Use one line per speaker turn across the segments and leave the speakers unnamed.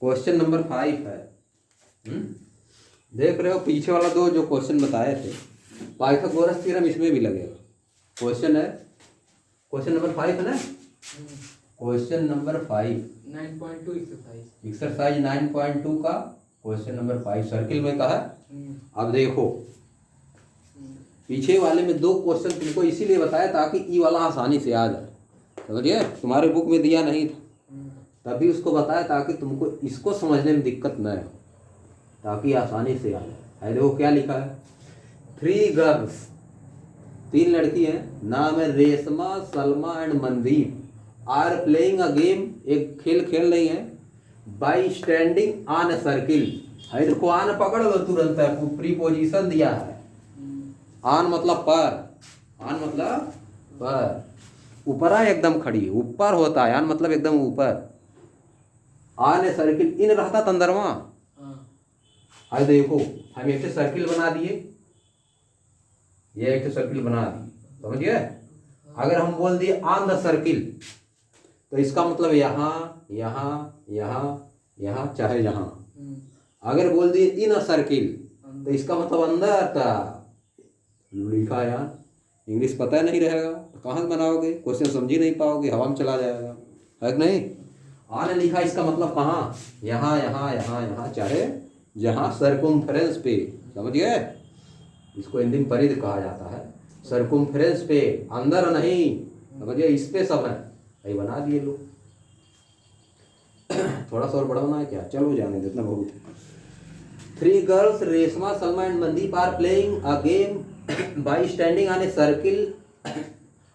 Question number 5 है। देख रहे हो पीछे वाला दो जो क्वेश्चन बताए थे, पाइथागोरस थ्योरम इसमें भी लगेगा। क्वेश्चन है, क्वेश्चन नंबर 5 है ना, क्वेश्चन नंबर 5
9.2 एक्सरसाइज
एक्सरसाइज 9.2 का क्वेश्चन नंबर 5 सर्किल में का है। अब देखो पीछे वाले में दो क्वेश्चन तुमको इसीलिए बताया ताकि ई वाला आसानी से आ जाए, समझिए। तुम्हारे बुक में दिया नहीं था तभी उसको बताया ताकि तुमको इसको समझने में दिक्कत न हो, ताकि आसानी से आ जाए। है देखो क्या लिखा है, 3 गर्ल्स, 3 लड़की हैं, नाम है Reshma, Salma and Mandeep, are playing a game, एक खेल खेल रही हैं, by standing on a circle. है देखो आन पकड़ लो तुरंत, है प्रीपोजिशन दिया है। आन मतलब पर, आन मतलब पर, ऊपरा एकदम खड़ी, ऊपर होता है आन मतलब एकदम ऊपर। आन ए सर्किल, इन रहता तंदरवा। अब देखो हम एक सर्किल बना दिए, ये एक सर्किल बना दिए, समझिए। अगर हम बोल दिए ऑन द सर्किल तो इसका मतलब यहाँ यहाँ यहाँ यहाँ चाहे यहाँ। अगर बोल दिए इन अ सर्किल तो इसका मतलब अंदर था। लिखा यार, इंग्लिश पता नहीं रहेगा तो कहाँ से बनाओगे, क्वेश्चन समझ ही नहीं पाओगे, हवा में चला जाएगा, है कि नहीं। आने लिखा इसका मतलब कहाँ, यहाँ यहाँ यहाँ यहाँ चाहे जहाँ, सर्कुम्फरेंस पे, समझिए। इसको हिंदी में परिध कहा जाता है, सर्कुम्फरेंस पे, अंदर नहीं, समझिए। इस पे सब है, यही बना दिए लोग। थोड़ा सा और बढ़ाना है क्या, चलो जाने दो, इतना बहुत है। 3 girls Reshma, Salma and Mandeep are playing a game by standing on a circle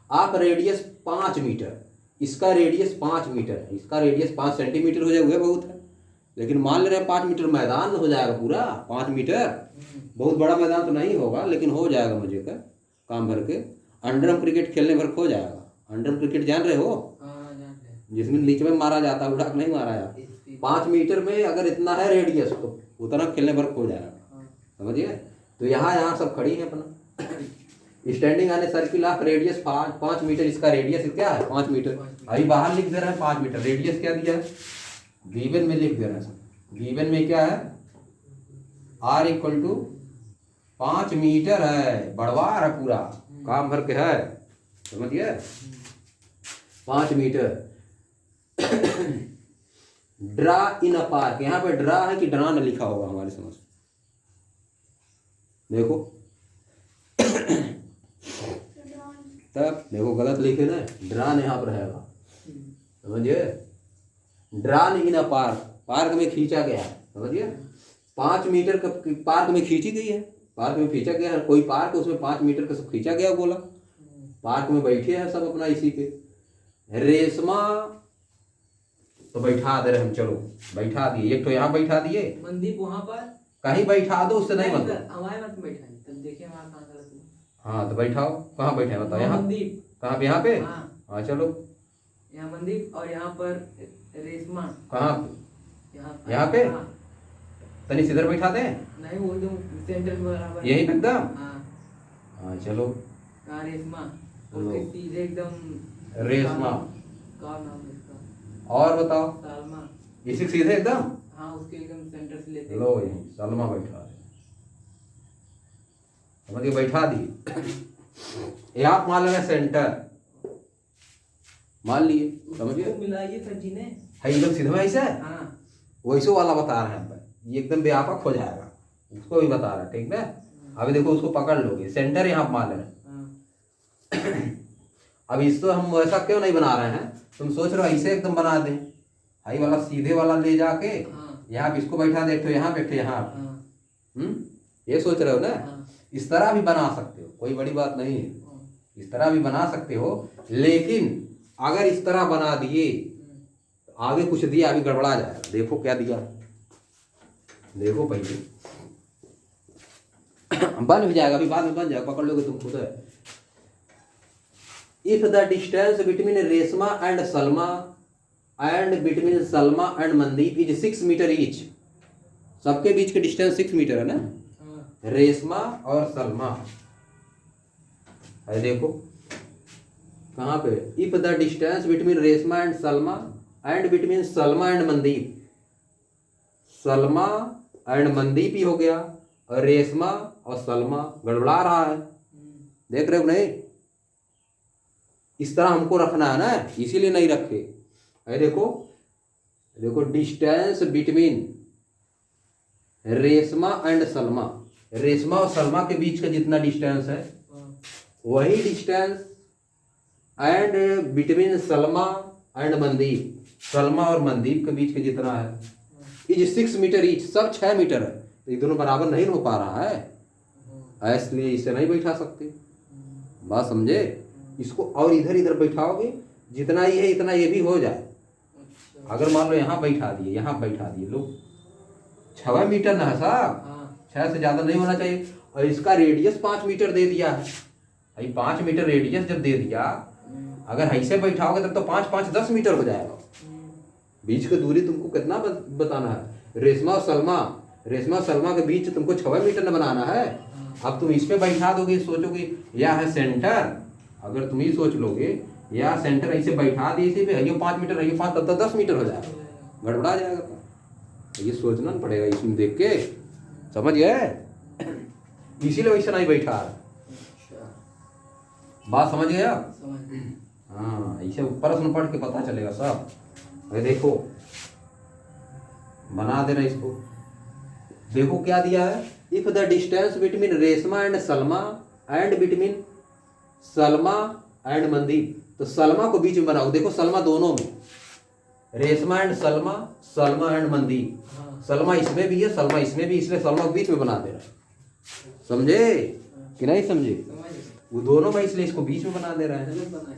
of radius 5 metre. इसका रेडियस 5 मीटर है, इसका रेडियस 5 सेंटीमीटर हो जाएगा, बहुत है। लेकिन मान ले रहे 5 मीटर मैदान हो जाएगा पूरा, 5 मीटर बहुत बड़ा मैदान तो नहीं होगा लेकिन हो जाएगा मजे का काम भर के। अंडरम क्रिकेट खेलने भर हो जाएगा। अंडरम क्रिकेट जान रहे हो, जिसमें नीचे में मारा जाता है, उड़ा के नहीं मारा जाता। 5 मीटर में अगर इतना है रेडियस तो उतना खेलने भर हो जाएगा, समझिए। तो यहाँ यहाँ सब खड़ी है अपना। Standing on a circle of radius 5 metre, इसका रेडियस क्या है 5 मीटर। अभी बाहर लिख दे रहा है 5 मीटर, रेडियस क्या दिया है गिवन में लिख दे रहा है सब। गिवन में क्या है, आर इक्वल टू 5 मीटर है, बढ़वार है पूरा, काम भर के है, समझिए। 5 मीटर। ड्रा इन अ पार्क, यहाँ पे ड्रा है कि ड्रा न लिखा होगा हमारे समझ, देखो। तब देखो गलत लिखे ना, ड्रान यहाँ पर रहेगा, समझिए। ड्रान इन अ पार्क, पार्क में खींचा गया है, समझिए। 5 मीटर का पार्क में खींची गई है, पार्क में खींचा गया है, कोई पार्क उसमें 5 मीटर का सब खींचा गया, बोला पार्क में बैठे हैं सब अपना इसी पे। रेशमा तो बैठा दे रहे हम, चलो बैठा दिए, एक तो यहाँ बैठा दिए,
मनदीप वहाँ पर
कहीं बैठा दो, उससे नहीं मतलब
हमारे मत बैठाइए, तब देखिए हमारा कहाँ गलत है।
हाँ तो बैठाओ, कहाँ बैठे हैं बताओ, यहाँ
मनदीप,
कहाँ पे, यहाँ पे,
हाँ
चलो
यहाँ मनदीप और यहाँ पर रेशमा,
कहाँ पे, यहाँ पे। तनी सीधर बैठा दे,
नहीं वो एकदम सेंटर में बराबर,
यही पे एकदम,
हाँ
चलो।
कहाँ रेशमा, उसके सीधे एकदम
रेशमा,
का नाम है इसका,
और बताओ
सलमा,
इसी सीधे एकदम,
हाँ उसके एकदम सेंटर से लेते,
लो यही सलमा बैठा है, समझिए बैठा दी। आप मान लेना सेंटर, मान लिए, समझिए।
मिलाइए सर जी ने,
है एकदम सीधा वैसे,
हाँ
वैसे वाला बता रहे हैं, ये एकदम व्यापक हो जाएगा, उसको भी बता रहा है, ठीक ना। अभी देखो उसको पकड़ लोगे, सेंटर यहाँ मान लेना। अब इसको हम वैसा क्यों नहीं बना रहे हैं, तुम सोच रहे हो ऐसे एकदम बना दें, हाई वाला सीधे वाला ले जाके यहाँ इसको बैठा दे, तो यहाँ बैठे यहाँ, ये सोच रहे हो ना। इस तरह भी बना सकते हो, कोई बड़ी बात नहीं है, इस तरह भी बना सकते हो। लेकिन अगर इस तरह बना दिए आगे कुछ दिया अभी गड़बड़ा जाएगा। देखो क्या दिया, देखो पहले बन भी जाएगा, अभी बाद में बन जाएगा, पकड़ लोगे तुम खुद है। If the distance between Reshma and Salma and between Salma and Mandeep is 6 metre each, सबके बीच के डिस्टेंस 6 मीटर है ना, रेशमा और सलमा है, देखो कहाँ पे। If the distance between Reshma and Salma and between Salma and Mandeep, Salma and Mandeep ही हो गया, और रेशमा और सलमा गड़बड़ा रहा है। देख रहे हो नहीं? इस तरह हमको रखना है ना, इसीलिए नहीं रखे। अरे देखो देखो, distance between Reshma and Salma, Reshma और सलमा के बीच का जितना डिस्टेंस है वही distance and between Salma and Mandeep, Salma और मनदीप के बीच का जितना है इज 6 मीटर ईच, सब 6 मीटर है। तो ये दोनों बराबर नहीं हो पा रहा है, इसलिए इसे नहीं बैठा सकते। बात समझे? इसको और इधर इधर बैठाओगे, जितना ये है इतना ये भी हो जाए। अगर मान लो यहाँ बैठा दिए, यहाँ बैठा दिए, लोग 6 मीटर ना है साहब, 6 से ज़्यादा नहीं होना चाहिए। और इसका रेडियस 5 मीटर दे दिया है, 5 मीटर रेडियस जब दे दिया, अगर ऐसे बैठाओगे तब तो 5 5 10 मीटर हो जाएगा। बीच की दूरी तुमको कितना बताना है? रेशमा और सलमा के बीच तुमको 6 मीटर न बनाना है। अब तुम इस पे बैठा दोगे, सोचोगे यह है सेंटर, अगर तुम ही सोच लोगे या सेंटर ऐसे बैठा दिए इसी पे, ये 5 मीटर, ये 5, तब तो 10 मीटर हो जाएगा, गड़बड़ा जाएगा। तो ये सोचना पड़ेगा इसमें देख के, समझ गए? इसीलिए वैसे नहीं बैठा। बात समझ गया? हाँ, ऐसे प्रश्न पढ़ के पता चलेगा सब। अरे देखो, बना देना इसको। देखो क्या दिया है, if the distance between Reshma and Salma and between Salma and Mandeep, तो सलमा को बीच में बनाओ। देखो सलमा दोनों में, रेशमा एंड सलमा, सलमा एंड मनदीप, सलमा इसमें भी है, सलमा इसमें भी, इसलिए सलमा को बीच में बना दे रहा है। समझे कि नहीं समझे? वो दोनों में, इसलिए इसको बीच में बना दे रहा है।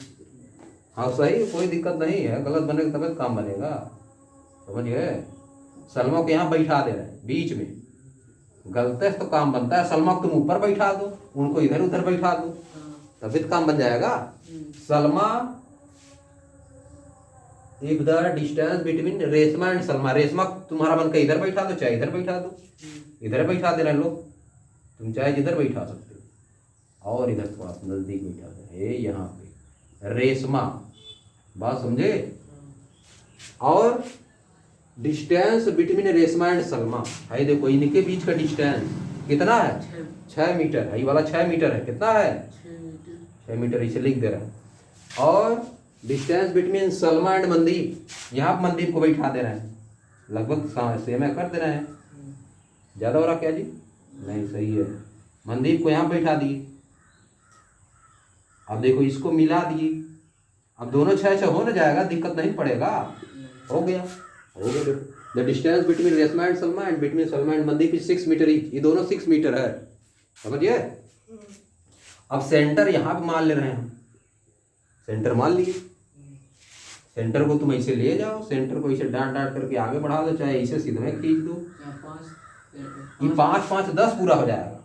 हाँ सही, कोई दिक्कत नहीं है, गलत बनेगा तब काम बनेगा। समझ गए? सलमा को यहाँ बैठा दे रहे हैं बीच में, गलत है तो काम बनता है। सलमा को तुम ऊपर बैठा दो, उनको इधर उधर बैठा दो, तभी तो काम बन जाएगा। Salma, if the distance between Reshma and Salma, Reshma तुम्हारा मन का इधर बैठा दो, चाहे इधर बैठा दो, इधर बैठा दे रहे लोग, तुम चाहे जिधर बैठा सकते हो, और इधर थोड़ा नजदीक बैठा दे, यहाँ पे रेशमा। बात समझे? और distance between Reshma and Salma है, देखो इनके बीच का डिस्टेंस कितना है? 6 मीटर है। ये वाला 6 मीटर है, कितना है? 6 मीटर, इसे लिख दे रहा है। और distance between Salma and Mandeep, यहाँ पर मनदीप को बैठा दे रहे हैं, लगभग सेम है, कर दे रहे हैं। ज़्यादा हो रहा क्या जी? नहीं, सही है। मनदीप को यहाँ बैठा दिए, अब देखो इसको मिला दिए, अब दोनों 6 हो न जाएगा, दिक्कत नहीं पड़ेगा। हो गया। देखो the distance between Reshma and Salma and between Salma and Mandeep is 6 metre each, ये दोनों 6 मीटर है। समझिए? अब सेंटर यहाँ पे मान ले रहे हैं, सेंटर मान लिए। सेंटर को तुम ऐसे ले जाओ, सेंटर को ऐसे डांट डांट करके आगे बढ़ा दो, चाहे ऐसे सीधे में खींच दो, ये 5 5 10 पूरा हो जाएगा।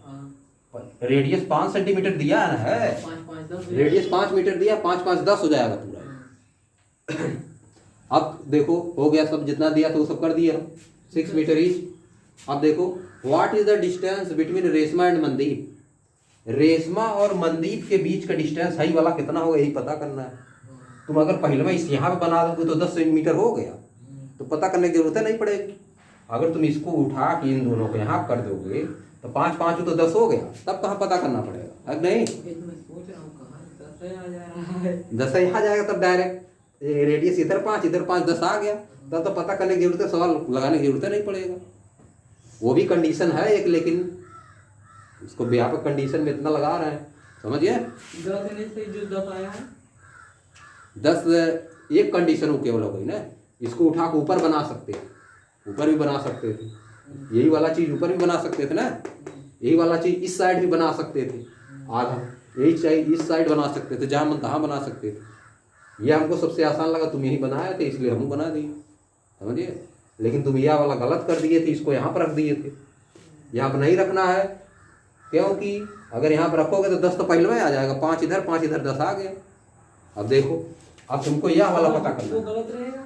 रेडियस 5 सेंटीमीटर दिया है, रेडियस 5 मीटर दिया, 5 5 10 हो जाएगा पूरा। अब देखो हो गया, सब जितना दिया था वो सब कर दिया, 6 मीटर ईच। अब देखो what is the distance between Reshma and Mandeep, Reshma और मनदीप के बीच का डिस्टेंस हाई वाला कितना होगा, यही पता करना है। तुम अगर पहले में इस यहाँ पे बना दोगे तो 10 मीटर हो गया, तो पता करने की जरूरत नहीं पड़ेगी। अगर तुम इसको उठा के इन दोनों को यहाँ कर दोगे तो 5 5 तो 10 हो गया, तब कहाँ पता करना पड़ेगा? अब नहीं, 10 यहाँ जाएगा, तब डायरेक्ट रेडियस इधर 5 इधर 5 10 आ गया, तब तो पता करने की जरूरत है, सवाल लगाने की जरूरत नहीं पड़ेगा। वो भी कंडीशन है एक, लेकिन उसको व्यापक कंडीशन में इतना लगा रहे हैं। समझिए? 10 एक कंडीशन वो केवल हो गई ना, इसको उठा के ऊपर बना सकते थे, ऊपर भी बना सकते थे, यही वाला चीज ऊपर भी बना सकते थे ना, यही वाला चीज इस साइड भी बना सकते थे, आधा यही चीज इस साइड बना सकते थे, जहाँ मन तहाँ बना सकते थे। ये हमको सबसे आसान लगा, तुम यही बनाए थे इसलिए हम बना दिए। समझिए? लेकिन तुम यह वाला गलत कर दिए थे, इसको यहाँ पर रख दिए थे, यहाँ पर नहीं रखना है, क्योंकि अगर यहाँ पर रखोगे तो 10 तो पहले में आ जाएगा, 5 इधर 10 आ गया। अब देखो, अब तुमको यह वाला पता करना, वो गलत रहेगा,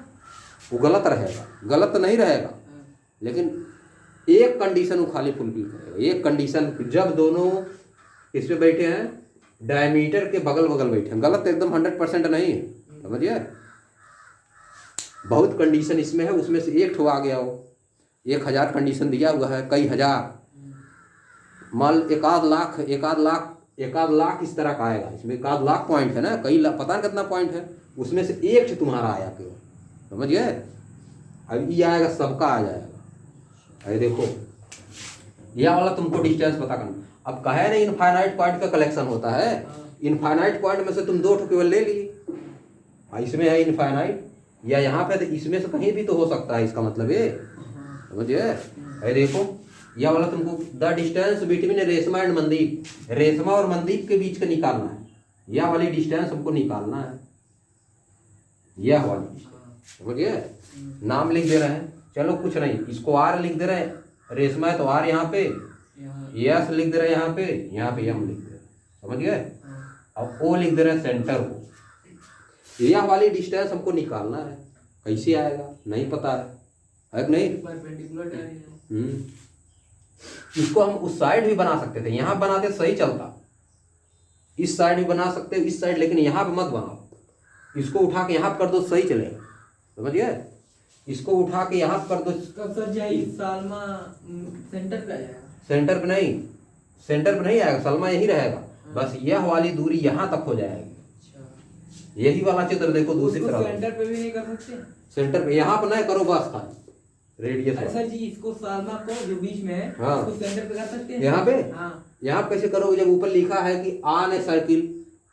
वो गलत रहेगा, गलत नहीं रहेगा, लेकिन एक कंडीशन वो खाली फुलफिल करेगा। एक कंडीशन, जब दोनों इस पे बैठे हैं, डायमीटर के बगल बगल बैठे हैं, गलत एकदम 100% नहीं है। समझिए? बहुत कंडीशन इसमें है, उसमें से एक ठो आ गया हो, 1000 कंडीशन दिया हुआ है, कई हजार, मान एक आध लाख इस तरह का आएगा। इसमें एक आध लाख पॉइंट है ना, पता नहीं कितना पॉइंट है, उसमें से एक तुम्हारा आया केवल, समझ गए। अब ये आएगा, सबका आ जाएगा। अरे देखो यह वाला तुमको डिस्टेंस पता करना। अब कहे नहीं इनफाइनाइट पॉइंट का कलेक्शन होता है, इनफाइनाइट पॉइंट में से तुम 2 केवल ले लिए, इसमें है इनफाइनाइट, या यहाँ पे तो इसमें से कहीं भी तो हो सकता है, इसका मतलब ये समझिए। अरे देखो यह वाला तुमको the distance between Reshma and Mandeep, Reshma और मनदीप के बीच का निकालना है, यह वाली डिस्टेंस हमको निकालना है, यह वाली, समझिए। नाम लिख दे रहे हैं, चलो कुछ नहीं, इसको आर लिख दे रहे हैं, रेशमा है तो आर यहाँ पे, यस लिख दे रहे हैं यहाँ पे यम लिख दे रहे हैं, समझ गए। अब ओ लिख दे रहे हैं सेंटर को। यह वाली डिस्टेंस हमको निकालना है, कैसे आएगा नहीं पता है कि नहीं। इसको हम उस साइड भी बना सकते थे, यहाँ बनाते सही चलता, इस साइड भी बना सकते हो, इस साइड, लेकिन यहाँ पे मत बनाओ, इसको उठा के यहाँ कर दो, सही चलेगा, समझिए। इसको उठा के यहाँ कर दो।
सर जाइए सालमा सेंटर पे आ जाएगा,
सेंटर पे नहीं आएगा, सलमा यही रहेगा, बस यह वाली दूरी यहाँ तक हो जाएगी।
अच्छा,
यही वाला चित्र देखो दूसरी तरफ,
सेंटर पे भी नहीं कर सकते,
सेंटर पे यहाँ पे नहीं करो, बस खाली रेडियस।
सर जी इसको सालमा को जो बीच में है,
हाँ,
इसको सेंटर पे कर सकते हैं
यहाँ पे।
हाँ,
यहाँ कैसे करोगे, जब ऊपर लिखा है कि आन ए सर्किल,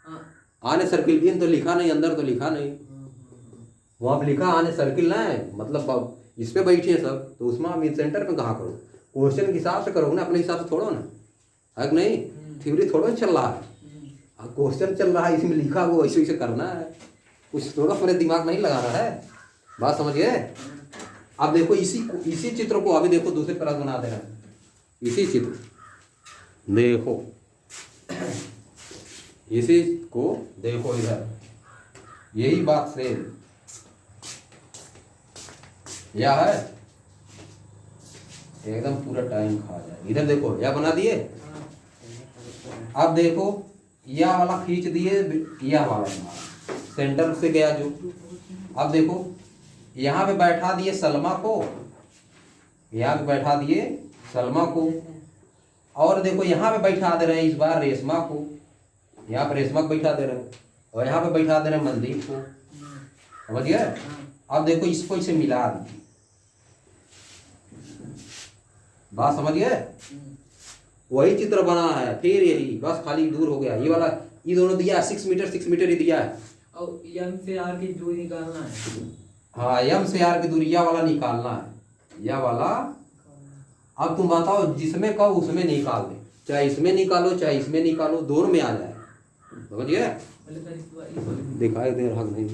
हाँ,
आन ए सर्किल, इन तो लिखा नहीं, अंदर तो लिखा नहीं, वहाँ पे लिखा आने सर्किल ना है, मतलब इस पे बैठिए सब, तो उसमें आप सेंटर पे कहाँ करो, क्वेश्चन के हिसाब से करोगे ना, अपने हिसाब से थोड़ो ना, है कि नहीं। थ्योरी थोड़ा चल रहा है, क्वेश्चन चल रहा है, इसमें लिखा वो ऐसे ऐसे करना है, कुछ थोड़ा पूरे दिमाग नहीं लगाना है, बात समझ गए। अब देखो इसी चित्र को अभी देखो दूसरे तरह बना दे रहे हैं, इसी चित्र देखो, इसी को देखो इधर, यही बात सेम या है, एकदम पूरा टाइम खा जाए। इधर देखो यह बना दिए, अब देखो यह वाला खींच दिए, यह वाला हमारा सेंटर से गया जो, अब देखो यहाँ पे बैठा दिए सलमा को, यहाँ पे बैठा दिए सलमा को, और देखो यहाँ पे बैठा दे रहे हैं इस बार रेशमा को, यहाँ पे रेशमा को बैठा दे रहे हैं, और यहाँ पे बैठा दे रहे हैं मनदीप को, समझ गए। अब देखो इसको इसे मिला दीजिए, बात समझ गए, वही चित्र बना है, फिर यही बस खाली दूर हो गया, ये वाला, ये दोनों दिया 6 मीटर ही दिया है,
और एम से आर की दूरी निकालना है।
हाँ, एम से आर की दूरी यह वाला निकालना है, यह वाला। अब तुम बताओ जिसमें कहो उसमें निकाल दे, चाहे इसमें निकालो चाहे इसमें निकालो, दोनों में आ जाए, समझ गए। दिखाई दे रहा नहीं,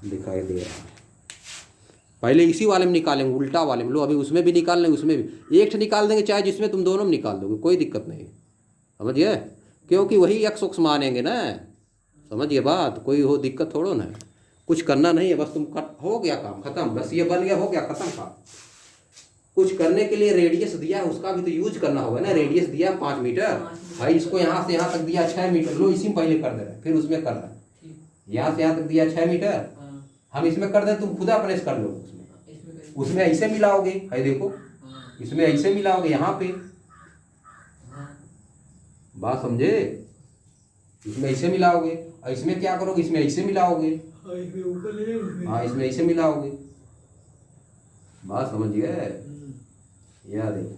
दिखाई दे रहा है, पहले इसी वाले में निकालेंगे, उल्टा वाले में लो, अभी उसमें भी निकाल लेंगे, उसमें भी एक निकाल देंगे, चाहे जिसमें तुम दोनों में निकाल दोगे, कोई दिक्कत नहीं, समझिए, क्योंकि वही एक्स उक्स मानेंगे ना, समझिए बात, कोई हो दिक्कत थोड़ो ना, कुछ करना नहीं है, बस तुम हो गया काम खत्म, बस ये बन गया, हो गया खत्म काम। कुछ करने के लिए रेडियस दिया है, उसका भी तो यूज करना होगा ना, रेडियस दिया 5 मीटर, भाई इसको यहाँ से यहाँ तक दिया 6 मीटर, लो इसी में पहले कर दे रहे, फिर उसमें कर रहे, यहाँ से यहाँ तक दिया 6 मीटर, हम इसमें कर दें, तुम खुदा अपने से कर लो, उसमें ऐसे मिलाओगे, है देखो इसमें ऐसे मिलाओगे यहाँ पे, बात समझे, इसमें ऐसे मिलाओगे, और इसमें क्या करोगे, इसमें ऐसे मिलाओगे, हाँ इसमें ऐसे मिलाओगे, बात समझ गए। यह देखो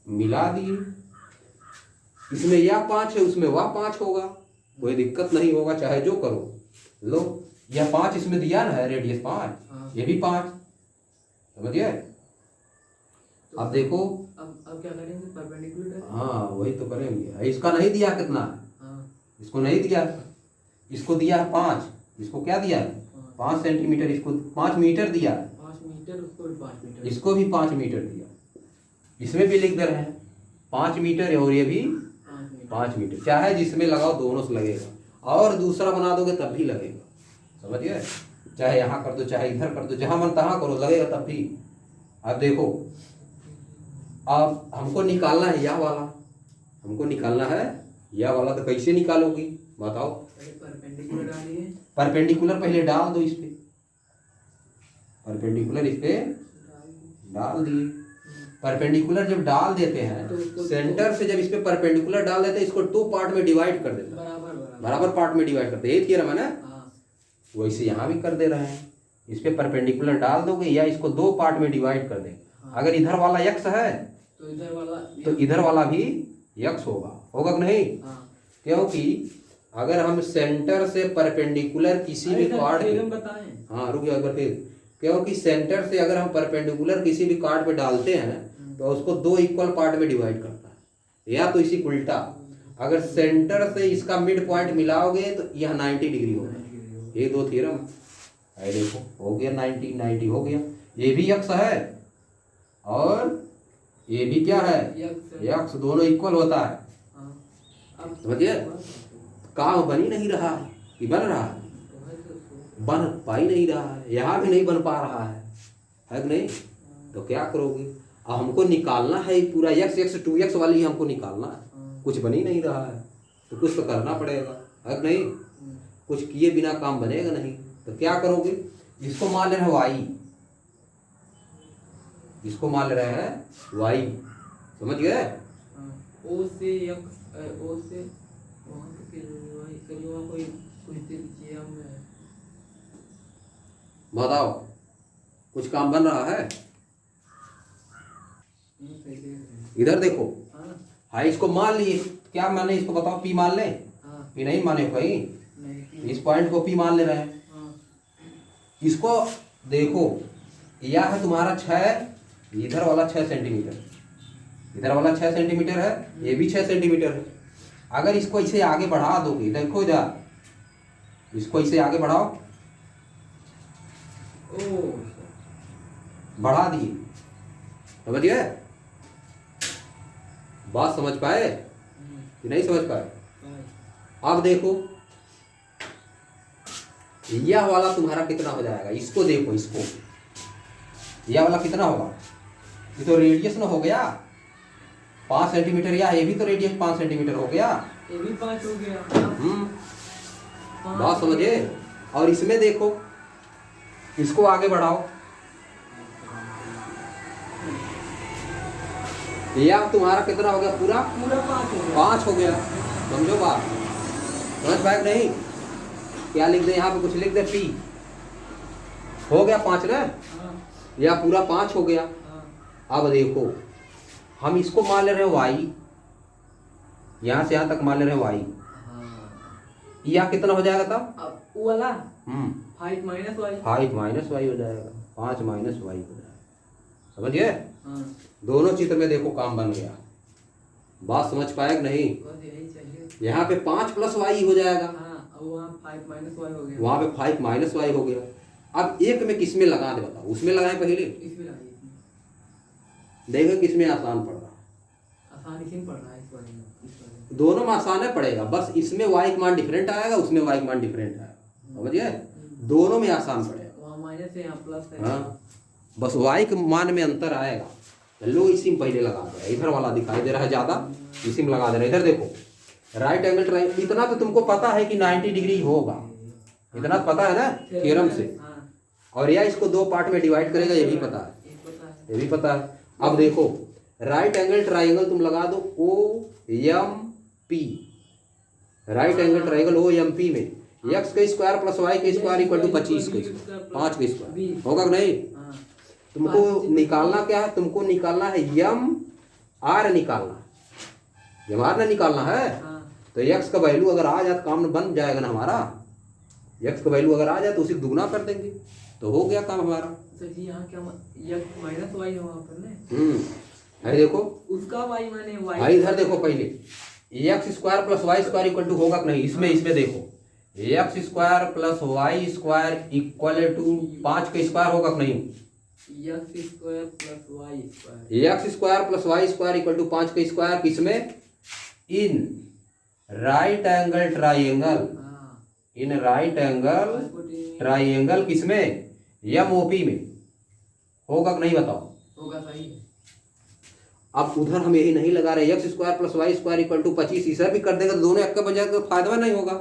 मिला दिए, इसमें यह 5 है, उसमें वह 5 होगा, कोई दिक्कत नहीं होगा, चाहे जो करो। लो यह 5 इसमें दिया ना है, रेडियस 5, ये भी 5, समझ गए। अब देखो
अब क्या करेंगे, परपेंडिकुलर,
हाँ वही तो करेंगे, इसका नहीं दिया कितना, इसको नहीं दिया, इसको दिया है 5, इसको क्या दिया है 5 सेंटीमीटर, इसको 5 मीटर दिया है,
5 मीटर, उसको भी 5 मीटर,
इसको भी 5 मीटर दिया, इसमें भी लिख दे रहे हैं 5 मीटर, और ये भी 5 मीटर, चाहे जिसमें लगाओ दोनों से लगेगा, और दूसरा बना दोगे तब भी लगेगा, समझ गए, चाहे यहाँ कर दो चाहे इधर कर दो, जहाँ मन तहाँ करो, लगेगा तब भी। अब देखो अब हमको निकालना है यह वाला, हमको निकालना है यह वाला, तो कैसे निकालोगी बताओ।
परपेंडिकुलर डालिए,
परपेंडिकुलर पहले डाल दो, इस पे परपेंडिकुलर इस पे डाल दिए। परपेंडिकुलर जब डाल देते हैं
तो
सेंटर से, जब इस पे परपेंडिकुलर डाल देते हैं, इसको 2 पार्ट में डिवाइड कर देते हैं,
बराबर बराबर
बराबर पार्ट में डिवाइड करते हैं। यही थ्योरम है ना।
हाँ
वैसे यहाँ भी कर दे रहे हैं, इस पे परपेंडिकुलर डाल दोगे या इसको 2 पार्ट में डिवाइड कर देंगे। अगर इधर वाला x है
तो इधर वाला
तो इधर वाला भी x होगा, होगा कि नहीं?
हाँ
क्योंकि अगर हम सेंटर से परपेंडिकुलर किसी भी कार्ड
थ्योरम बताएं।
हाँ रुक जाओ एक बार फिर। क्योंकि सेंटर से अगर हम परपेंडिकुलर किसी भी कार्ड पे डालते हैं तो उसको 2 इक्वल पार्ट में डिवाइड करता है, या तो इसी उल्टा अगर सेंटर से इसका मिड पॉइंट मिलाओगे तो यह 90 डिग्री होगा। ये 2 थ्योरम है, देखो हो गया 90 90 हो गया। ये भी x है और ये भी क्या है x, दोनों इक्वल होता है।
अब
समझिए काम बन ही नहीं रहा है कि बन रहा है, बन पा ही नहीं रहा है, यहाँ भी नहीं बन पा रहा है कि नहीं? तो क्या करोगे? अब हमको निकालना है पूरा x 2x वाली हमको निकालना है, कुछ बन ही नहीं रहा है, तो कुछ तो करना पड़ेगा, है कि नहीं? कुछ किए बिना काम बनेगा नहीं। तो क्या करोगे? इसको मान ले रहे हैं y, इसको मान ले रहे हैं y, समझ गए?
ओ से x, ओ से वहाँ पे करिए वहाँ कोई कुछ दीजिए हम
बताओ कुछ काम बन रहा है? इधर देखो, हाँ इसको मान लिए, क्या माने इसको बताओ? p मान ले? p नहीं माने भाई, इस पॉइंट को p मान ले रहे हैं। इसको देखो, यह है तुम्हारा 6, इधर वाला 6 सेंटीमीटर, इधर वाला 6 सेंटीमीटर है, ये भी 6 सेंटीमीटर है। अगर इसको इसे आगे बढ़ा दोगे, देखो इधर, इसको इसे आगे बढ़ाओ, बढ़ा दिए, समझ गए? बात समझ पाए कि नहीं समझ पाए? अब देखो यह वाला तुम्हारा कितना हो जाएगा, इसको देखो, इसको यह वाला कितना होगा? ये तो रेडियस ना हो गया 5 सेंटीमीटर, या ये भी तो रेडियस 5 सेंटीमीटर हो गया,
ये भी 5 हो गया।
बात समझे? और इसमें देखो, इसको आगे बढ़ाओ, यह तुम्हारा कितना हो गया? पूरा
पूरा 5 हो गया।
5 हो गया, समझो बात, समझ पाए नहीं? क्या लिख दे यहाँ पे? कुछ लिख दे, p हो गया 5 ना, या पूरा 5 हो गया। अब देखो हम इसको मान ले रहे हैं y, यहाँ से यहाँ तक मान ले रहे हैं y, यह कितना हो जाएगा तब?
अब वो वाला
5
माइनस वाई,
5 माइनस वाई हो जाएगा, 5 माइनस वाई हो जाएगा, समझ गए? दोनों चित्र में देखो काम बन गया। बात समझ पाए कि नहीं?
बस यही चाहिए।
यहाँ पे 5 प्लस वाई हो जाएगा,
वहाँ 5 माइनस वाई हो गया,
वहाँ पे 5 माइनस वाई हो गया। अब एक में किस में लगा दे बताओ? उसमें लगाएं पहले,
इसमें लगाइए,
देखो किसमें आसान पड़ रहा है।
आसान इसी में पढ़ रहा है, इस वाले में, इस वाले में।
दोनों में आसान है पड़ेगा, बस इसमें y का मान डिफरेंट आएगा, उसमें y का मान डिफरेंट आएगा, समझ गए? दोनों में आसान पड़ेगा।
वहाँ माइनस है, यहाँ प्लस है।
हाँ बस y के मान में अंतर आएगा। लो इसी में पहले लगा दे, इधर वाला दिखाई दे रहा है ज्यादा, इसी में लगा दे रहा है। इधर देखो राइट एंगल ट्रायंगल, इतना तो तुमको पता है कि 90 डिग्री होगा, इतना तो पता है ना थ्योरम से। और यह इसको 2 पार्ट में डिवाइड करेगा, ये भी पता है, ये भी पता है। अब देखो राइट एंगल ट्रायंगल तुम लगा दो OMP, right angle triangle OMP में x का स्क्वायर प्लस y का स्क्वायर इक्वल टू 25 का स्क्वायर, 5 का स्क्वायर होगा कि नहीं? तुमको निकालना क्या है? तुमको निकालना है MR निकालना है, MR ना निकालना है। तो x का वैल्यू अगर आ जाए तो काम बन जाएगा ना हमारा, x का वैल्यू अगर आ जाए तो उसी दुगना कर देंगे, तो हो गया काम हमारा।
तो जी यहाँ क्या माइनस वाई है वहाँ पर ना,
है देखो
उसका वाई माने वाई।
भाई इधर देखो पहले, x square plus Y square equal to होगा कि नहीं? इसमें देखो x square plus Y square equal to 5 का स्क्वायर होगा कि नहीं?
X square plus Y square,
x square plus Y square equal to 5 का स्क्वायर, किसमें? In right angle triangle, in right angle triangle किसमें? MOP में होगा कि नहीं? बताओ।
होगा, सही है।
अब उधर हम यही नहीं लगा रहे, x square plus Y square equal to 25, इसे भी कर देगा तो दोनों एक का बन जाएगा, तो फायदा नहीं होगा।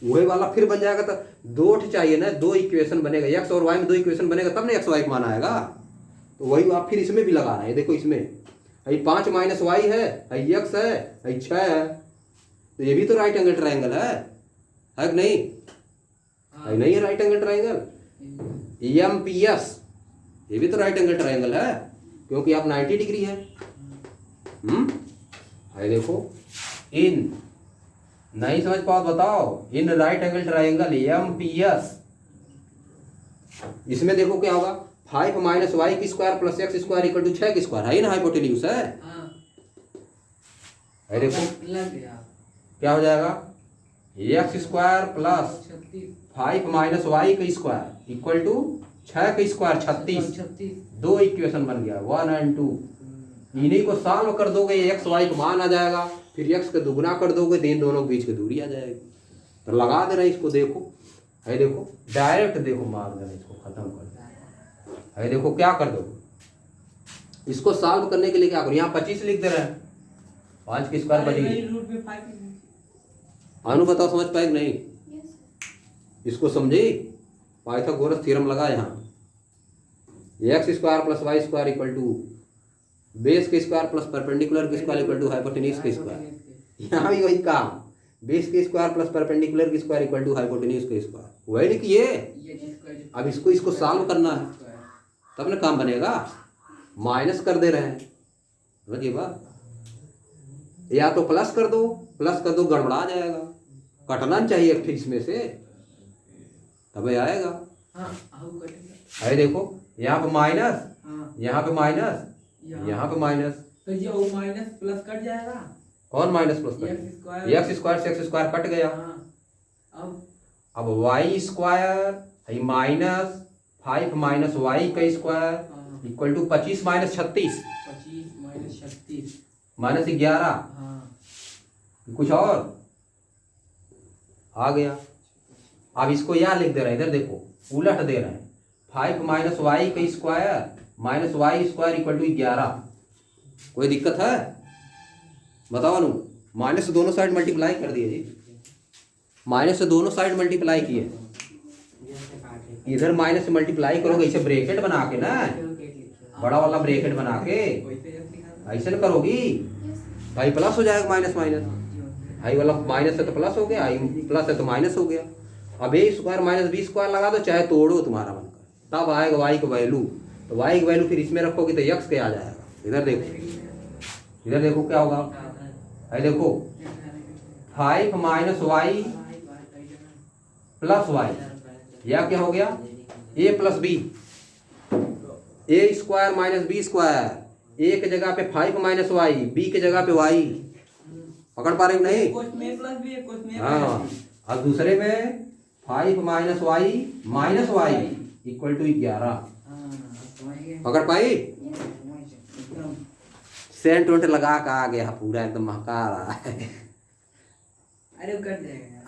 वही वाला फिर बन जाएगा। तो दो चाहिए ना, दो इक्वेशन बनेगा, एक्स और वाई में दो इक्वेशन बनेगा तब ना एक्स वाई का मान आएगा। तो वही आप फिर इसमें भी लगा रहे हैं। देखो इसमें 5 माइनस वाई है, एक्स है, 6 है, तो ये भी तो राइट एंगल ट्राइंगल है कि नहीं? है नहीं है right angle triangle. M P S ये भी तो राइट एंगल ट्राइंगल है, क्योंकि आप 90 डिग्री है। है देखो, इन नहीं समझ पाओ बताओ, in right angle triangle M P S, इसमें देखो क्या होगा, 5 माइनस वाई की square plus x square equal to 6 की स्क्वायर है ना, हाइपोटेन्यूज है। देखो क्या हो जाएगा, x square plus 5 minus Y का स्क्वायर इक्वल टू 6 का स्क्वायर 36। दो इक्वेशन बन गया 1 और 2। इन्हीं को सॉल्व कर दोगे, एक्स वाई का मान आ जाएगा, फिर एक्स का दुगुना कर दोगे तो इन दोनों के बीच की दूरी आ जाएगी। तो लगा दे रहे इसको, देखो है देखो डायरेक्ट देखो मार देना, इसको खत्म कर दो। है देखो क्या कर दो, इसको सॉल्व करने के लिए क्या करो, यहाँ 25 लिख दे रहे हैं, 5 की स्क्वायर 25। अनु बताओ समझ पाए कि नहीं? इसको समझे, पाइथागोरस थ्योरम लगा यहाँ, x square plus Y square equal to base के स्क्वायर प्लस परपेंडिकुलर के स्क्वायर इक्वल टू हाइपोटेन्यूज के स्क्वायर। यहाँ भी वही काम, बेस के स्क्वायर प्लस परपेंडिकुलर के स्क्वायर इक्वल टू हाइपोटेन्यूज के स्क्वायर। वही लिखिए, अब इसको सॉल्व करना है तब ना काम बनेगा। माइनस कर दे रहे हैं, समझिए बात, या तो प्लस कर दो गड़बड़ा जाएगा, कटना चाहिए 28 में से तब आएगा। है देखो यहाँ पे माइनस, यहाँ पे माइनस, यहाँ पे माइनस,
तो ये वो माइनस प्लस कट जाएगा।
कौन minus plus cut? X square से एक्स स्क्वायर कट गया। अब Y square minus 5 minus Y का square equal to 25 minus 36,
25 minus 36
minus 11। कुछ और आ गया। अब इसको यहाँ लिख दे रहे हैं, इधर देखो उलट दे रहे हैं, 5 माइनस वाई का square minus y square equal to 11। कोई दिक्कत है बताओ अनु? माइनस से दोनों साइड मल्टीप्लाई कर दिए जी, माइनस से दोनों साइड मल्टीप्लाई किए, इधर माइनस से मल्टीप्लाई करोगे ऐसे ब्रैकेट बना के ना, बड़ा वाला ब्रैकेट बना के ऐसे न करोगी, भाई प्लस हो जाएगा माइनस माइनस, आई वाला माइनस है तो प्लस हो गया, आई प्लस है तो माइनस हो गया। अब ए स्क्वायर माइनस बी स्क्वायर लगा दो, चाहे तोड़ो तुम्हारा मन कर, तब आएगा वाई का वैल्यू। तो वाई की वैल्यू फिर इसमें रखोगे तो एक्स के आ जाएगा। इधर देखो, इधर देखो क्या होगा, है देखो 5 माइनस वाई प्लस वाई, या क्या हो गया ए प्लस बी, ए स्क्वायर माइनस बी स्क्वायर, ए के जगह पे 5 माइनस वाई, बी के जगह पे वाई। पकड़ पा रहे हो नहीं? हाँ, अब दूसरे में 5 माइनस वाई इक्वल टू 11। पकड़ पाई? सेंट वेंट लगा का आ गया पूरा, एकदम महका रहा है।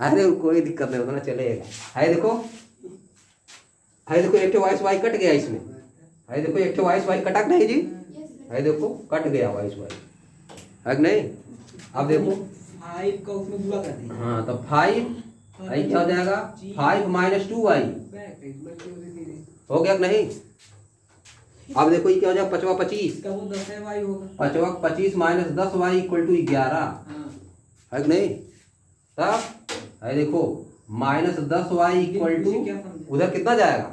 अरे कोई दिक्कत नहीं, उतना चलेगा। है देखो एक वाई कट गया इसमें, है देखो एक वाई कटा नहीं जी, है देखो कट गया वाई है कि नहीं? अब देखो
5 का उसमें पूरा कर दिया।
हाँ तो 5 क्या हो जाएगा, 5 माइनस 2y हो गया कि नहीं? अब देखो ये क्या हो जाएगा, 5 25, 25 माइनस 10y इक्वल टू 11, है कि नहीं? तब है देखो माइनस 10y इक्वल टू, उधर कितना जाएगा,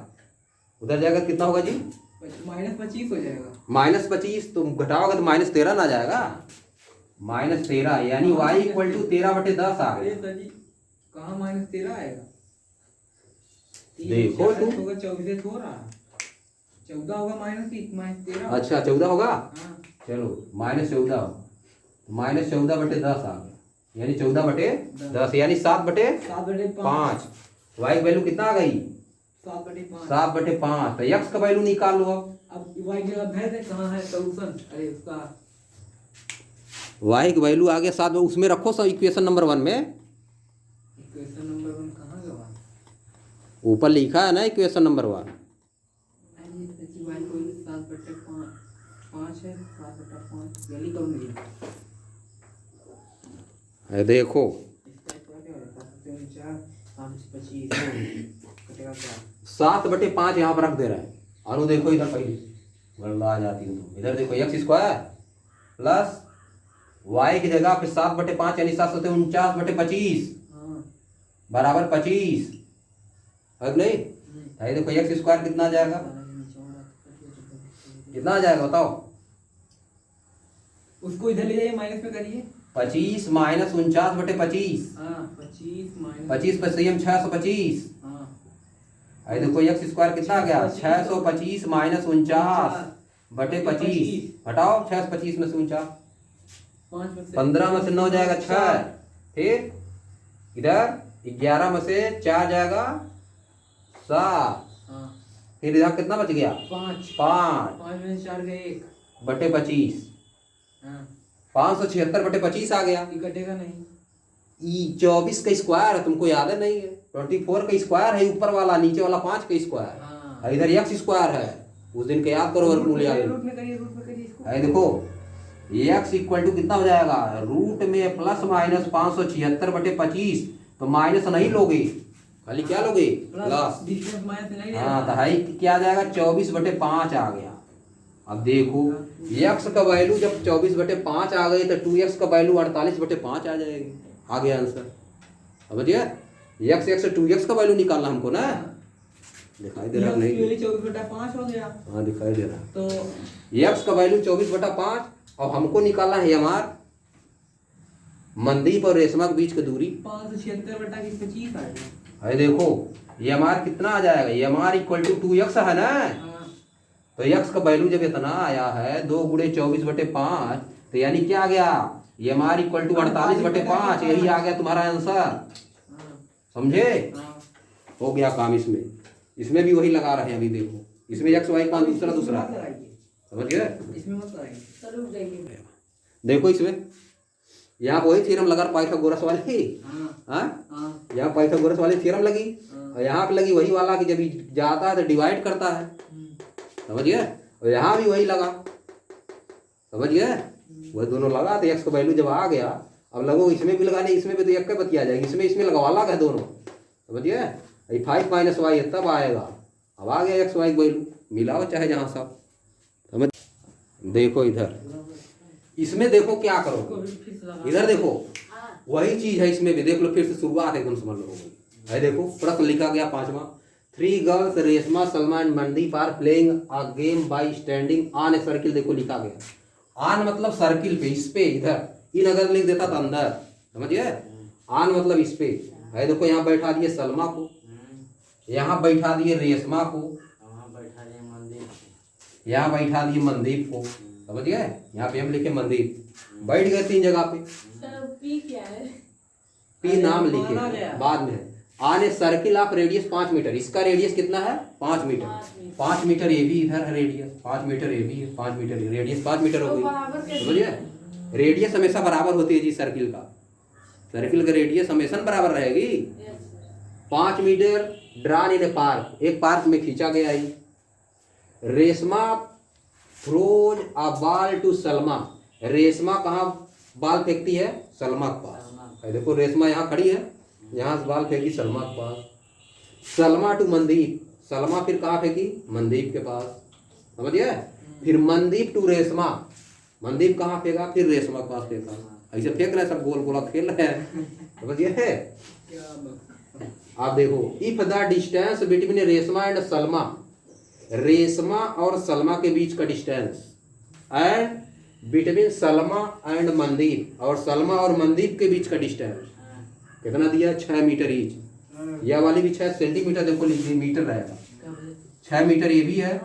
उधर जाएगा कितना होगा जी,
माइनस 25 हो जाएगा।
माइनस 25 तुम घटाओगे तो माइनस 13 ना जाएगा, माइनस 13, यानी y इक्वल टू 13/10 आ गया।
कहाँ माइनस 13 आएगा?
देखो तुम,
24 थोड़ा 14 होगा, माइनस 13।
अच्छा 14 होगा। चलो माइनस 14, माइनस 14/10 आ गया, यानी 14/10, यानी 7/5। वाई की वैल्यू कितना आ गई, 7/5। तो एक्स का वैल्यू निकाल लो।
अब वाई की जगह भेज दे, कहाँ है सॉल्यूशन? अरे उसका
वाई की वैल्यू आ गया 7, उसमें रखो सब इक्वेशन नंबर 1 में।
इक्वेशन नंबर 1 कहाँ गया?
ऊपर लिखा है ना इक्वेशन नंबर 1।
वाई को 7/5 है, 7/5 वैल्यू कम नहीं
है देखो
7/25 कटेगा क्या?
7/5 यहाँ पर रख दे रहे हैं। अनु देखो इधर पहले गड़बड़ा आ जाती है तुम। इधर देखो x स्क्वायर प्लस y की जगह पे 7/5 यानी 749/25
हाँ
बराबर 25 है कि नहीं? ये देखो x स्क्वायर कितना आ जाएगा? कितना आ जाएगा बताओ?
उसको इधर ले जाइए, माइनस में करिए।
25 माइनस 49/25।
हाँ 25 माइनस
25 पर संयम 625।
हाँ
ये देखो x स्क्वायर कितना आ गया? 625 माइनस 49/25 हटाओ 625 में से 49 15 में से 9 जाएगा 6, फिर इधर 11 में से 4 जाएगा 7,
हाँ
फिर इधर कितना बच गया?
5
5
में से 4 गए 1।
बटे 25
हाँ
576/25 आ गया।
ये कटेगा नहीं।
24 का स्क्वायर है, तुमको याद है नहीं है? 24 का स्क्वायर है ऊपर वाला, नीचे वाला 5 का स्क्वायर।
हाँ
इधर x स्क्वायर है, उस दिन के याद करो वर्गमूल याद
रूट में करिए इसको।
है। देखो x इक्वल टू कितना हो जाएगा? रूट में प्लस माइनस 576/25, तो माइनस नहीं लोगे, खाली क्या लोगे? प्लस।
डिस्टेंस माइनस नहीं
हाँ तो है क्या आ जाएगा? 24/5 आ गया। अब देखो x का वैल्यू जब 24/5 आ गई तो 2x का वैल्यू 48/5 आ जाएगी। आ गया आंसर, समझिए? x 2x का वैल्यू निकालना हमको ना। दिखाई दे रहा नहीं?
24/5 हो गया।
हाँ दिखाई दे रहा।
तो
x का वैल्यू 24/5 और हमको निकालना है हमार मनदीप और रेशमा के बीच की दूरी
576/25 आएगा।
है। देखो ये हमार कितना आ जाएगा? ये हमार इक्वल टू 2x है ना।
हाँ
तो x का वैल्यू जब इतना आया है 2 गुणे 24/5, तो यानी क्या आ गया? ये हमारी इक्वल टू 48/5, यही आ गया तुम्हारा आंसर।
हाँ
समझे?
हाँ
हो गया काम। इसमें भी वही लगा रहे हैं। अभी देखो इसमें x y का दूसरा है, समझिए?
इसमें मत लगाइए।
देखो इसमें यहाँ वही थ्योरम लगा पाइथागोरस वाली। हाँ यहाँ पाइथागोरस वाली थ्योरम लगी और यहाँ पे लगी वही वाला कि जब जाता है तो डिवाइड करता है, समझिए? और यहाँ भी वही लगा, समझिए? वह दोनों लगा तो x का वैल्यू जब आ गया, अब लगो इसमें भी लगाने, इसमें भी तो एक का बतिया जाएगी, इसमें लगा अलग है दोनों, समझिए? 5 माइनस वाई तब आएगा। अब आ गया x y वैल्यू, मिलाओ चाहे जहाँ सब, समझ? देखो इधर इसमें देखो क्या करो, इधर देखो वही चीज है इसमें भी। देख लो फिर से शुरुआत एकदम समझ लो है। देखो प्रश्न लिखा गया 5वां, 3 girls Reshma Salma and Mandeep are playing a game by standing on a circle. देखो लिखा गया ऑन मतलब सर्किल पे, इस पे, इधर इन अगर लिख देता तो अंदर, समझिए? ऑन मतलब इस पे है। देखो यहाँ बैठा दिए सलमा को, यहाँ बैठा दिए रेशमा को, यहाँ बैठा दिए मनदीप को, समझिए? यहाँ पे हम लिखे मनदीप, बैठ गए 3 जगह पे।
पी क्या है?
पी नाम लिखे बाद में। On a circle of radius 5 metre, इसका रेडियस कितना है? 5 मीटर। 5 मीटर ये भी इधर है रेडियस, 5 मीटर ये भी है, 5 मीटर रेडियस 5 मीटर हो गई, समझिए? रेडियस हमेशा बराबर होती है जी सर्किल का, सर्किल का रेडियस हमेशा बराबर रहेगी। 5 metre drawn in a park, एक पार्क में खींचा गया है। Reshma throws a ball to Salma, Reshma कहाँ बॉल फेंकती है? सलमा के पास। देखो रेशमा यहाँ खड़ी है, यहाँ से बॉल फेंकी सलमा के पास। सलमा टू मनदीप, सलमा फिर कहाँ फेंकी? मनदीप के पास, समझिए? फिर मनदीप टू रेशमा, मनदीप कहाँ फेंका? फिर रेशमा के पास फेंका। ऐसे फेंक रहे हैं, सब गोल गोला खेल रहे हैं, समझिए? आप देखो if the distance between Reshma and Salma, Reshma और सलमा के बीच का distance, and between Salma and Mandeep, और सलमा और मनदीप के बीच का डिस्टेंस कितना दिया? 6 मीटर ईच। यह वाली भी 6 सेंटीमीटर, देखो लीजिए मीटर रहेगा, 6 मीटर ये भी है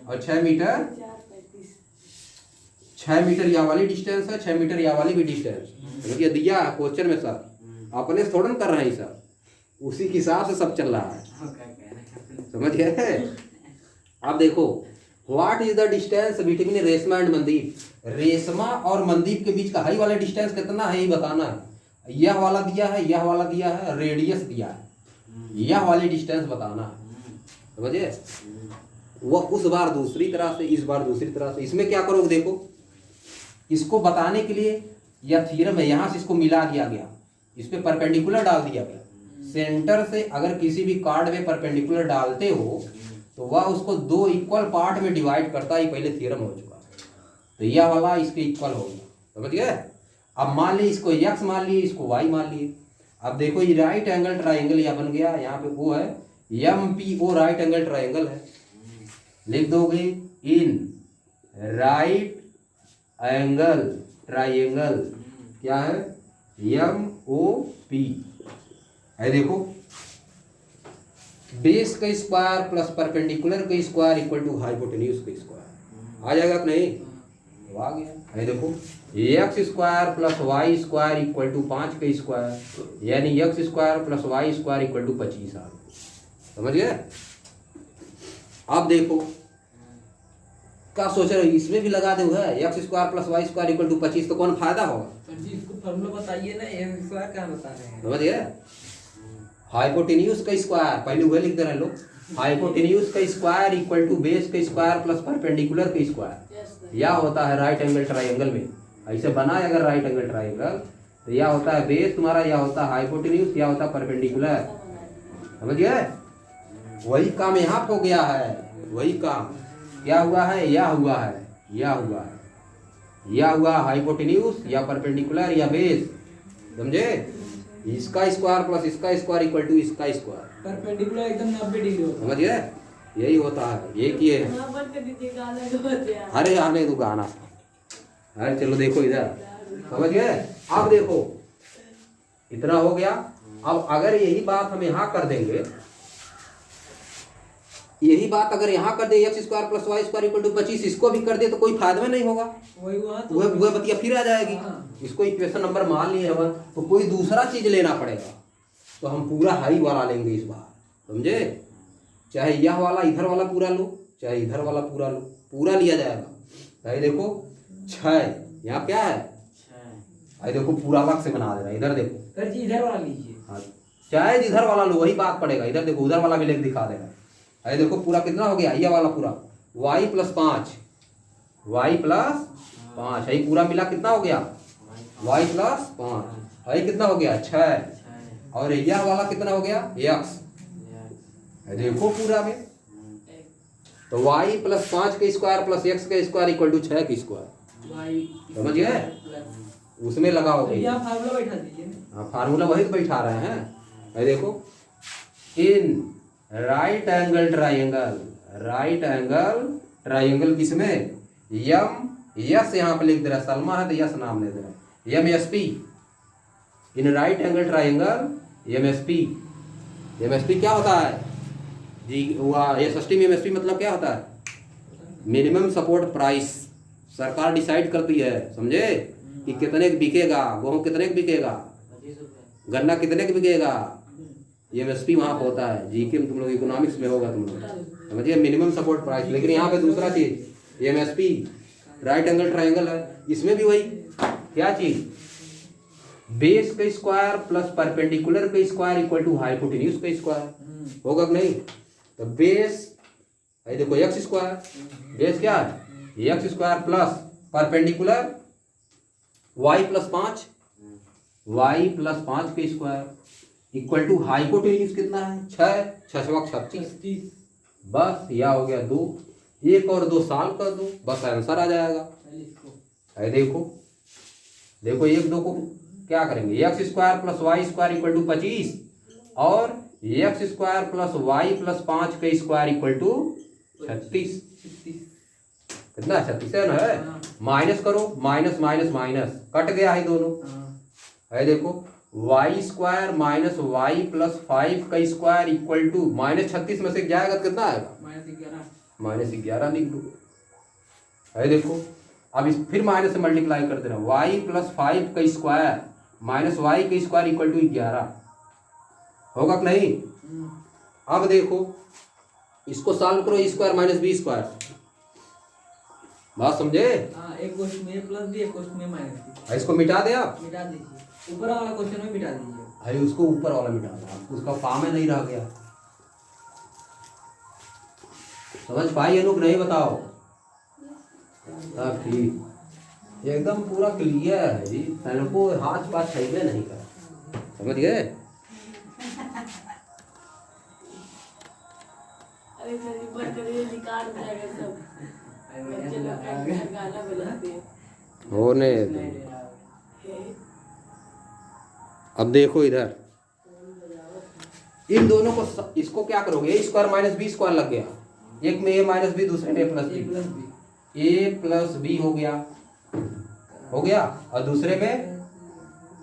और 6 मीटर, 6 मीटर यह वाली डिस्टेंस है, 6 मीटर यह वाली भी डिस्टेंस। ये दिया है क्वेश्चन में सर, अपने से थोड़ा कर रहे हैं सर, उसी के हिसाब से सब चल रहा है, समझिए? अब देखो what is the distance between Reshma and Mandeep, Reshma और मनदीप के बीच का हाई वाला डिस्टेंस कितना है ये बताना है। यह वाला दिया है, यह वाला दिया है, रेडियस दिया है, यह वाली डिस्टेंस बताना है, समझे? वह उस बार दूसरी तरह से, इस बार दूसरी तरह से। इसमें क्या करोगे? देखो इसको बताने के लिए यह थ्योरम है, यहाँ से इसको मिला दिया गया, इस पे परपेंडिकुलर डाल दिया गया, सेंटर से अगर किसी भी कार्ड में परपेंडिकुलर डालते हो तो वह उसको दो इक्वल पार्ट में डिवाइड करता है। पहले थ्योरम हो चुका है। तो यह वाला इसके इक्वल हो गया, समझ गए। अब मान ली इसको x मान लिए, इसको y मान लिए। अब देखो ये राइट एंगल ट्राइंगल यह बन गया। यहाँ पे वो है MPO राइट एंगल ट्राइंगल है। लिख दोगे इन राइट एंगल ट्राइंगल क्या है MOP है। देखो बेस का स्क्वायर प्लस परपेंडिकुलर का स्क्वायर इक्वल टू हाइपोटेन्यूज का स्क्वायर आ जाएगा कि नहीं? तो आ गया है। देखो x square plus Y square equal to 5 का स्क्वायर, यानी x square plus Y square equal to 25 आ गया। समझ गए। अब देखो क्या सोच रहे हो, इसमें भी लगा दो है x square plus Y square equal to 25, तो कौन फायदा होगा?
इसको फॉर्मूला बताइए ना, एक्स स्क्वायर क्या बता रहे हैं?
समझ गए। हाइपोटेन्यूज का स्क्वायर पहले वह लिख दे रहे लोग, हाइपोटेन्यूज का स्क्वायर इक्वल टू बेस का स्क्वायर प्लस परपेंडिकुलर का स्क्वायर। यह होता है राइट एंगल ट्राइंगल में। ऐसे बनाए अगर राइट एंगल ट्राइंगल तो यह होता है बेस तुम्हारा, यह होता है हाइपोटेन्यूज, यह होता है परपेंडिकुलर। समझ गए। वही काम यहाँ हो गया है। वही काम क्या हुआ है? यह हुआ है, यह हुआ है, यह हुआ हाइपोटेन्यूज या परपेंडिकुलर या बेस। समझे। इसका स्क्वायर प्लस इसका स्क्वायर इक्वल टू इसका स्क्वायर,
परपेंडिकुलर एकदम 90 डिग्री होता है।
समझ गए। यही होता है, ये किए हैं। अरे आने दो गाना। अरे चलो देखो इधर, समझ गए। अब देखो इतना हो गया। अब अगर यही बात हम यहाँ कर देंगे, यही बात अगर यहाँ कर दे X square plus Y square equal to 25, इसको भी कर दे तो कोई फायदा में नहीं होगा। वह बतिया फिर आ जाएगी। इसको इक्वेशन नंबर मान लिए हम, तो कोई दूसरा चीज लेना पड़ेगा। तो हम पूरा हाई वाला लेंगे इस बार, समझे। चाहे यह वाला इधर वाला पूरा लो, चाहे इधर वाला पूरा लो, पूरा लिया जाएगा। भाई देखो 6, यहाँ क्या है? भाई देखो पूरा अलग से बना दे रहा है। इधर देखो
इधर वाला लीजिए।
हाँ, चाहे जिधर वाला लो वही बात पड़ेगा। इधर देखो उधर वाला भी लेके दिखा देगा। अरे देखो पूरा कितना हो गया? ये वाला पूरा y प्लस 5, y प्लस 5 है। पूरा मिला कितना हो गया? y प्लस 5 है। कितना हो गया? 6। और यह वाला कितना हो गया? x। देखो पूरा में तो y प्लस 5 का स्क्वायर प्लस x का स्क्वायर इक्वल टू 6 का स्क्वायर। समझ गए। उसमें लगाओगे
फार्मूला बैठा दीजिए।
हाँ, फार्मूला वही तो बैठा रहे हैं। है देखो इन right angle triangle, right angle triangle किसमें? यस यहाँ पे लिख दे रहा है, सलमा है तो यस नाम ले दे रहा है। MSP इन right angle triangle MSP। MSP क्या होता है जी? SST में MSP मतलब क्या होता है? Minimum support price. सरकार डिसाइड करती है, समझे, कि कितने का बिकेगा, गेहूँ कितने का बिकेगा, गन्ना कितने का बिकेगा। MSP वहाँ पर होता है। जीके में तुम लोग इकोनॉमिक्स में होगा तुम लोग, समझिए, मिनिमम सपोर्ट प्राइस। लेकिन यहाँ पे दूसरा चीज MSP राइट एंगल ट्राइंगल है। इसमें भी वही क्या चीज? बेस का स्क्वायर प्लस परपेंडिकुलर का स्क्वायर इक्वल टू हाइपोटेन्यूज का स्क्वायर होगा कि नहीं? तो बेस है देखो एक्स स्क्वायर, बेस क्या है? X square plus perpendicular y plus 5, y plus 5 का स्क्वायर इक्वल टू हाइपोटेन्यूज कितना है? 6, 6 36। बस यह हो गया 2। 1 और 2 साल कर दो, बस आंसर आ जाएगा। है देखो, देखो 1 2 को क्या करेंगे? X square plus Y square equal to 25 और x square plus y plus 5 का स्क्वायर इक्वल टू 36। कितना? 36 है ना। माइनस करो, माइनस माइनस माइनस कट गया है दोनों। है देखो y square minus y plus 5 का स्क्वायर इक्वल टू -36 में से जाएगा तो कितना आएगा? -11 लिख दो। है देखो अब इस फिर माइनस से मल्टीप्लाई कर देना। वाई प्लस 5 का स्क्वायर माइनस वाई का स्क्वायर इक्वल टू 11 होगा कि नहीं? अब देखो इसको सॉल्व करो, ए स्क्वायर माइनस बी स्क्वायर। बात समझे?
एक क्वेश्चन में प्लस बी, एक क्वेश्चन में माइनस बी।
इसको मिटा दे, आप
मिटा दीजिए, ऊपर वाला क्वेश्चन में मिटा दीजिए।
अरे उसको ऊपर वाला मिटा दो, उसका फॉर्म में नहीं रह गया। समझ पाई अनुक? नहीं बताओ। तब ठीक, एकदम पूरा क्लियर है जी। को हाथ पाथ छेबे नहीं कर। समझ गए?
ये रिकॉर्ड हो जाएगा सब। बच्चे लोग का गाना बजाते हैं।
होने दो। अब देखो इधर, इन दोनों को इसको क्या करोगे, ए स्क्वायर माइनस बी स्क्वायर लग गया, एक में ए माइनस बी, दूसरे में ए प्लस बी, ए प्लस बी हो गया, और दूसरे में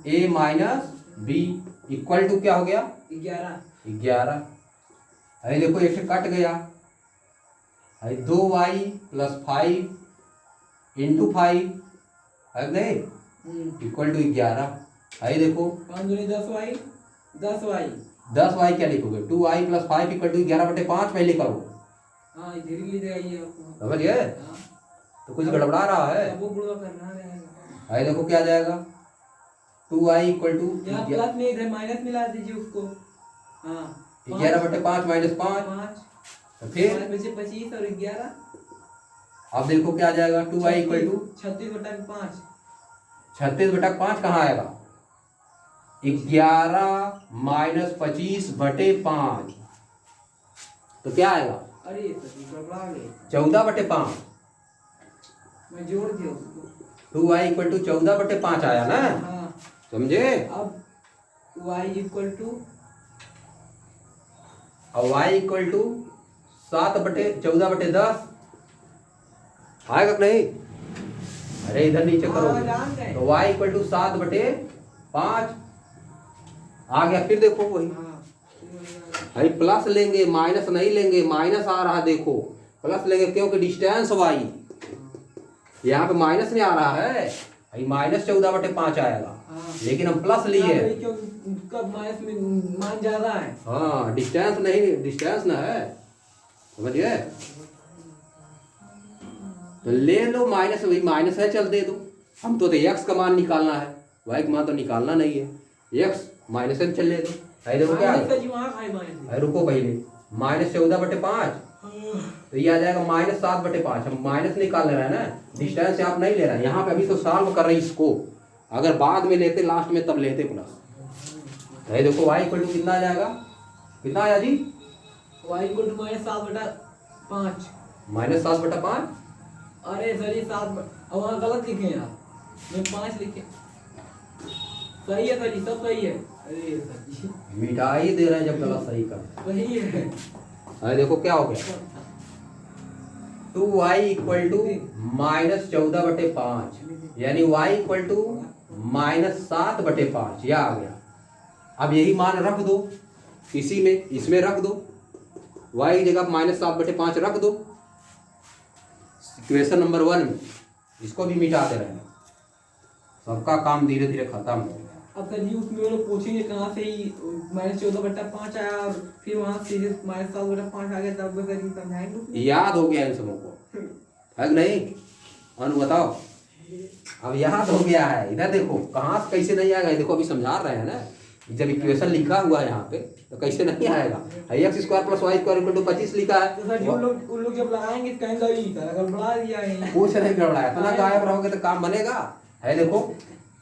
ए माइनस बी इक्वल टू क्या हो गया, 11। अरे देखो एक कट गया, अरे 2y प्लस 5 इंटू 5 है नहीं इक्वल टू 11। अरे देखो 10y क्या लिखोगे, 2y प्लस 5 इक्वल टू 11/5 पहले करो, समझ गए? तो कुछ गड़बड़ा रहा है। अरे देखो क्या आ जाएगा, 2y इक्वल टू
प्लस में इधर माइनस मिला दीजिए उसको।
11/5 माइनस 5, तो फिर
25 और 11।
अब देखो क्या आ जाएगा, 2y इक्वल टू
36/5।
36/5 कहाँ आएगा, 11 माइनस 25/5, तो क्या आएगा,
अरे गड़बड़ा गई,
14/5।
मैं जोड़ दिया उसको।
2y इक्वल टू 14/5 आया ना,
हाँ।
समझे?
अब y इक्वल टू,
और y इक्वल टू 7/14/10 आएगा कि नहीं? अरे इधर नीचे करोगे तो y इक्वल टू 7/5 आ गया। फिर देखो वही, भाई प्लस लेंगे माइनस नहीं लेंगे, माइनस आ रहा देखो, प्लस लेंगे क्योंकि डिस्टेंस y यहाँ पे माइनस नहीं आ रहा है, माइनस 14/5 आएगा, लेकिन हम प्लस लिए,
माइनस में मान ज्यादा है।
हाँ डिस्टेंस नहीं, डिस्टेंस ना है, समझ गए? तो ले लो माइनस, वही माइनस है चल दे दो, हम तो x का मान निकालना है, y का मान तो निकालना नहीं है, x माइनस है चल ले दो। देखो क्या है, रुको पहले, माइनस 14/5 तो ये आ जाएगा माइनस 7/5। हम माइनस निकाल ले रहे हैं ना, डिस्टेंस से आप नहीं ले रहे हैं, यहाँ पे अभी तो सॉल्व कर रहे हैं इसको, अगर बाद में लेते लास्ट में तब लेते प्लस। ये देखो y इक्वल टू कितना आ जाएगा, कितना आया जी,
y इक्वल टू -7/5।
-7/5।
अरे सर ये 7, अब वहाँ गलत लिखे यार, मैं 5 लिखे, सही है सर, सब सही है। अरे सर
मिठाई दे रहे हैं जब गलत सही कर,
सही है।
अरे देखो क्या हो गया, 2y इक्वल टू -14/5 यानी y इक्वल टू -7/5, यह आ गया। अब यही मान रख दो इसी में, इसमें रख दो, y की जगह -7/5 रख दो इक्वेशन नंबर 1 में, इसको भी मिटाते रहना, सबका काम धीरे धीरे खत्म हो गया।
अब सर जी उसमें वो लोग पूछेंगे कहाँ से ही -14/5 आया, और फिर वहाँ से -7/5 आ गया, तब सर जी समझाएंगे।
याद हो गया इन सबों को, है कि नहीं? अनु बताओ, अब याद हो गया है, इधर देखो कहाँ से कैसे नहीं आएगा, देखो अभी समझा रहे हैं ना, जब इक्वेशन लिखा हुआ है यहाँ पे तो कैसे नहीं आएगा, x square plus Y square equal to 25 लिखा है,
तो सर उन लोग जब लगाएंगे कहेंगे ही सर गड़बड़ा दिया है,
कुछ नहीं गड़बड़ाया, इतना गायब रहोगे तो काम बनेगा। है देखो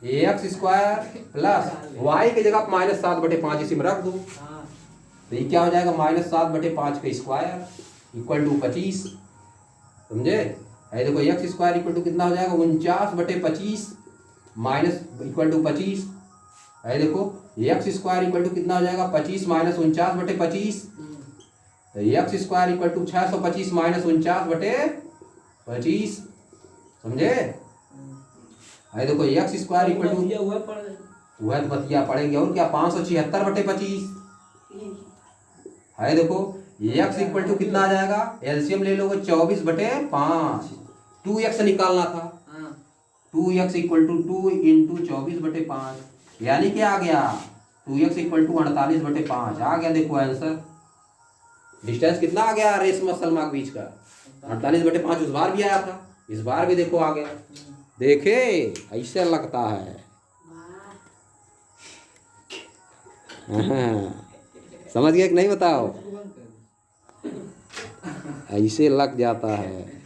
x स्क्वायर प्लस वाई की जगह -7/5 इसी में रख दो, तो ये क्या हो जाएगा, -7/5 का स्क्वायर इक्वल टू 25, समझे? है देखो x स्क्वायर इक्वल टू कितना हो जाएगा, 49/25 माइनस इक्वल टू 25। है देखो x स्क्वायर इक्वल टू कितना हो जाएगा, 25 माइनस 49/25, तो x square equal to 625 minus 49/25, समझे? है देखो x स्क्वायर इक्वल टू वह बतिया पड़ेंगे और क्या, 576/25। है देखो x इक्वल टू कितना आ जाएगा, एलसीएम ले लोगे 24/5, 2x निकालना था, 2x इक्वल टू 2 इंटू 24/5 यानी क्या आ गया, 2x इक्वल टू 48/5 आ गया। देखो आंसर, डिस्टेंस कितना आ गया रेशम और सलमा के बीच का, 48/5 उस बार भी आया था, इस बार भी देखो आ गया। देखे ऐसे लगता है, समझ गए कि नहीं बताओ, ऐसे लग जाता है।